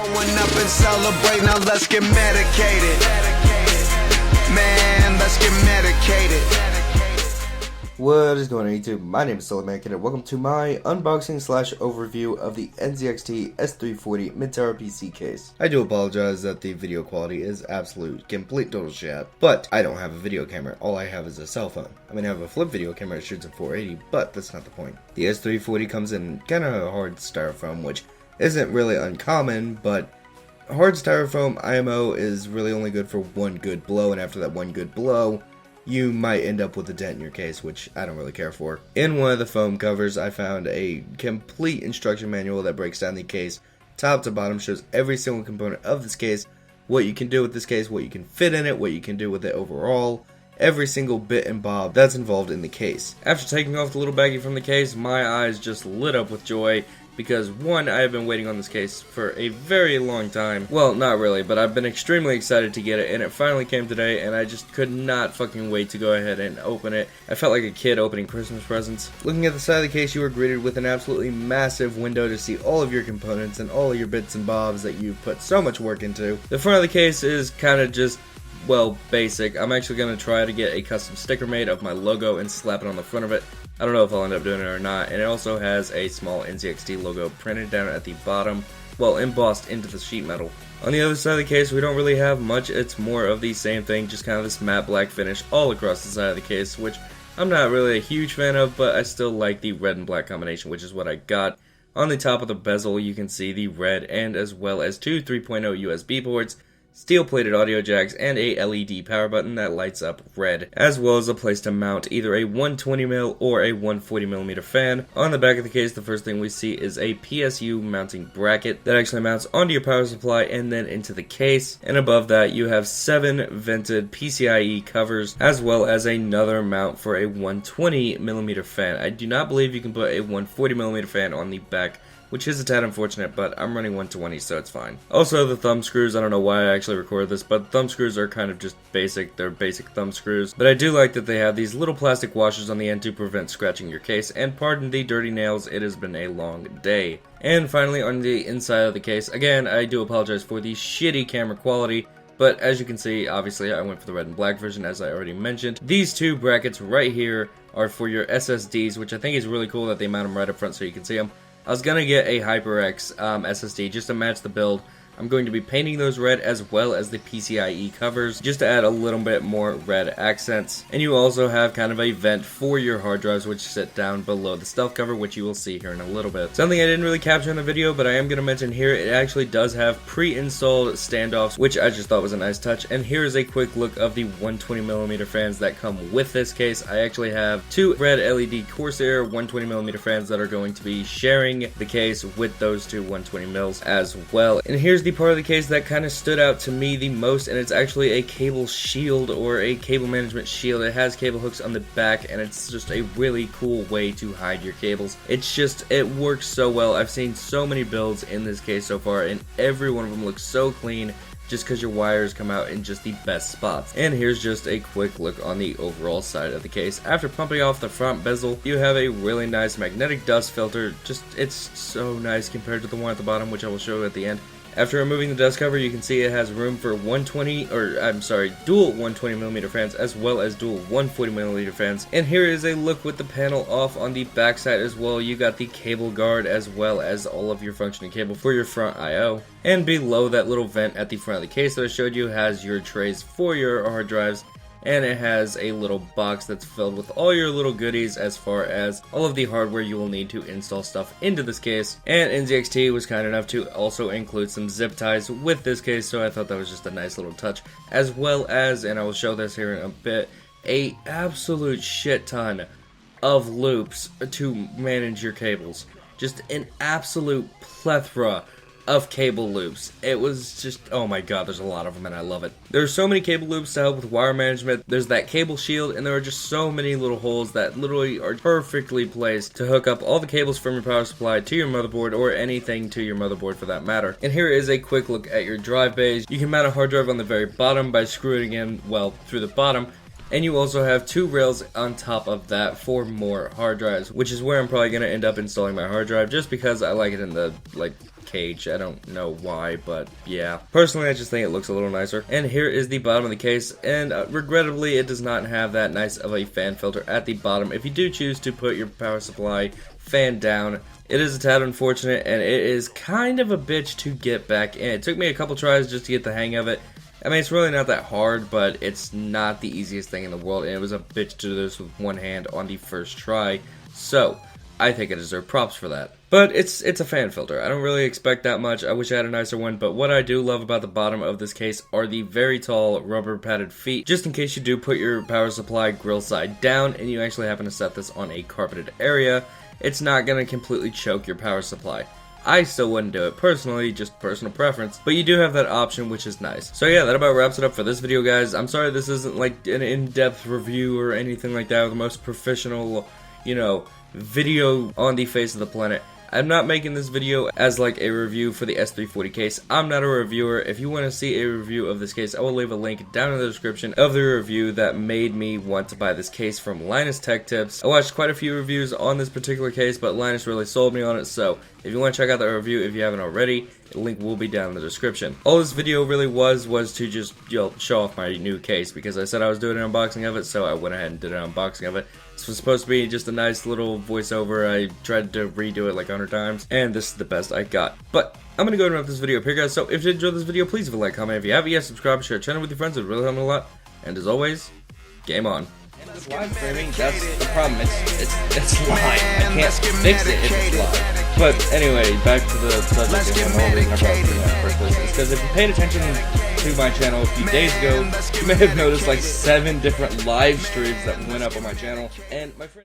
Growing up and celebrate, now let's get medicated. Man, let's get medicated. What is going on YouTube? My name is Sullivan and welcome to my unboxing / overview of the NZXT S340 mid-tower PC case. I do apologize that the video quality is absolute, complete total shit, but I don't have a video camera. All I have is a cell phone. I mean, I have a flip video camera that shoots at 480, but that's not the point. The S340 comes in kind of hard styrofoam, which isn't really uncommon, but hard styrofoam IMO is really only good for one good blow, and after that one good blow, you might end up with a dent in your case, which I don't really care for. In one of the foam covers, I found a complete instruction manual that breaks down the case top to bottom, shows every single component of this case, what you can do with this case, what you can fit in it, what you can do with it overall, every single bit and bob that's involved in the case. After taking off the little baggie from the case, my eyes just lit up with joy, because one, I have been waiting on this case for a very long time. Well, not really, but I've been extremely excited to get it, and it finally came today, and I just could not fucking wait to go ahead and open it. I felt like a kid opening Christmas presents. Looking at the side of the case, you are greeted with an absolutely massive window to see all of your components and all of your bits and bobs that you've put so much work into. The front of the case is kind of just, well, basic. I'm actually going to try to get a custom sticker made of my logo and slap it on the front of it. I don't know if I'll end up doing it or not, and it also has a small NZXT logo printed down at the bottom, well, embossed into the sheet metal. On the other side of the case, we don't really have much. It's more of the same thing, just kind of this matte black finish all across the side of the case, which I'm not really a huge fan of, but I still like the red and black combination, which is what I got. On the top of the bezel, you can see the red and as well as two 3.0 USB ports, steel-plated audio jacks, and a LED power button that lights up red, as well as a place to mount either a 120mm or a 140mm fan. On the back of the case, the first thing we see is a PSU mounting bracket that actually mounts onto your power supply and then into the case, and above that you have 7 vented PCIe covers, as well as another mount for a 120mm fan. I do not believe you can put a 140mm fan on the back, which is a tad unfortunate, but I'm running 120, so it's fine. Also, the thumb screws, I don't know why I actually recorded this, but thumb screws are kind of just basic. They're basic thumb screws, but I do like that they have these little plastic washers on the end to prevent scratching your case, and pardon the dirty nails, it has been a long day. And finally, on the inside of the case, again, I do apologize for the shitty camera quality, but as you can see, obviously I went for the red and black version, as I already mentioned. These two brackets right here are for your SSDs, which I think is really cool that they mount them right up front so you can see them. I was going to get a HyperX SSD just to match the build. I'm going to be painting those red as well as the PCIe covers just to add a little bit more red accents. And you also have kind of a vent for your hard drives, which sit down below the stealth cover, which you will see here in a little bit. Something I didn't really capture in the video, but I am going to mention here, it actually does have pre-installed standoffs, which I just thought was a nice touch. And here is a quick look of the 120mm fans that come with this case. I actually have 2 red LED Corsair 120mm fans that are going to be sharing the case with those 2 120mm as well. And here's the part of the case that kind of stood out to me the most, and it's actually a cable shield or a cable management shield. It has cable hooks on the back, and it's just a really cool way to hide your cables. It's just, it works so well. I've seen so many builds in this case so far, and every one of them looks so clean, just because your wires come out in just the best spots. And here's just a quick look on the overall side of the case. After pumping off the front bezel, you have a really nice magnetic dust filter. Just, it's so nice compared to the one at the bottom, which I will show you at the end. After removing the dust cover, you can see it has room for dual 120mm fans as well as dual 140mm fans. And here is a look with the panel off on the back side as well. You got the cable guard as well as all of your functioning cable for your front I/O. And below that little vent at the front of the case that I showed you has your trays for your hard drives. And it has a little box that's filled with all your little goodies as far as all of the hardware you will need to install stuff into this case. And NZXT was kind enough to also include some zip ties with this case, so I thought that was just a nice little touch. As well as, and I will show this here in a bit, a absolute shit ton of loops to manage your cables. Just an absolute plethora of cable loops. It was just, oh my god, there's a lot of them and I love it. There are so many cable loops to help with wire management. There's that cable shield, and there are just so many little holes that literally are perfectly placed to hook up all the cables from your power supply to your motherboard, or anything to your motherboard for that matter. And here is a quick look at your drive bays. You can mount a hard drive on the very bottom by screwing in, well, through the bottom. And you also have 2 rails on top of that for more hard drives, which is where I'm probably going to end up installing my hard drive, just because I like it in the, cage. I don't know why, but yeah. Personally, I just think it looks a little nicer. And here is the bottom of the case, and regrettably, it does not have that nice of a fan filter at the bottom. If you do choose to put your power supply fan down, it is a tad unfortunate, and it is kind of a bitch to get back in. It took me a couple tries just to get the hang of it. I mean, it's really not that hard, but it's not the easiest thing in the world, and it was a bitch to do this with one hand on the first try, so I think I deserve props for that. But it's a fan filter. I don't really expect that much. I wish I had a nicer one, but what I do love about the bottom of this case are the very tall rubber padded feet, just in case you do put your power supply grill side down and you actually happen to set this on a carpeted area. It's not going to completely choke your power supply. I still wouldn't do it personally, just personal preference, but you do have that option, which is nice. So yeah, that about wraps it up for this video, guys. I'm sorry this isn't like an in-depth review or anything like that, or the most professional, you know, video on the face of the planet. I'm not making this video as like a review for the S340 case. I'm not a reviewer. If you want to see a review of this case, I will leave a link down in the description of the review that made me want to buy this case from Linus Tech Tips. I watched quite a few reviews on this particular case, but Linus really sold me on it, so if you want to check out that review if you haven't already, the link will be down in the description. All this video really was to just, you know, show off my new case, because I said I was doing an unboxing of it, so I went ahead and did an unboxing of it. This was supposed to be just a nice little voiceover. I tried to redo it like 100 times, and this is the best I got. But I'm going to go ahead and wrap this video up here, guys, so if you enjoyed this video, please leave a like, comment. If you haven't yet, subscribe, share, channel with your friends. It would really help me a lot. And as always, game on. This live streaming, that's the problem. It's live. I can't fix it if it's live. But anyway, back to the subject. And the whole reason I brought it in the first place is because if you paid attention to my channel a few days ago, you may have noticed like 7 different live streams that went up on my channel. And my friend